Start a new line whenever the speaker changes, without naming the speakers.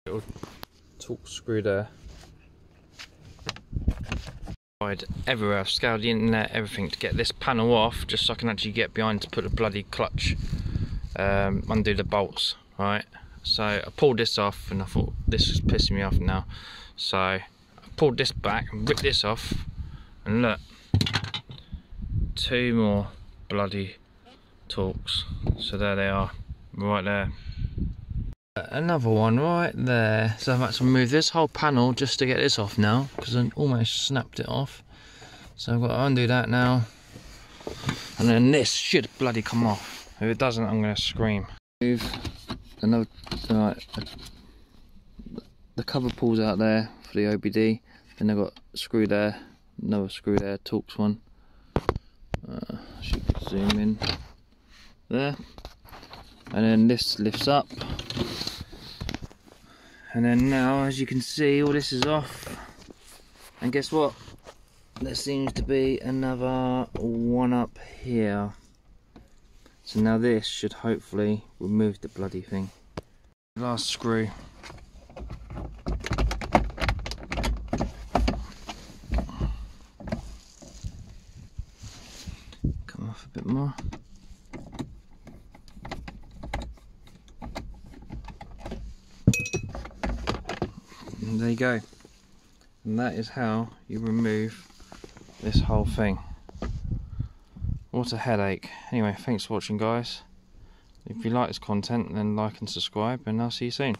Little torque screw there. Everywhere, I've scoured the internet, everything to get this panel off, just so I can actually get behind to put the bloody clutch, undo the bolts, right? So I pulled this off and I thought this is pissing me off now. So I pulled this back and ripped this off, and look, 2 more bloody torques. So there they are, right there. Another one right there. So I've had to remove this whole panel just to get this off now, because I almost snapped it off. So I've got to undo that now, and then this should bloody come off. If it doesn't, I'm going to scream. Move another, right, the cover pulls out there for the OBD. Then I've got a screw there, another screw there, Torx one. Should zoom in there, and then this lifts up. And then now, as you can see, all this is off. And guess what? There seems to be another one up here. So now this should hopefully remove the bloody thing. Last screw. Come off a bit more. And there you go, and that is how you remove this whole thing. What a headache. Anyway, thanks for watching, guys. If you like this content, then like and subscribe, and I'll see you soon.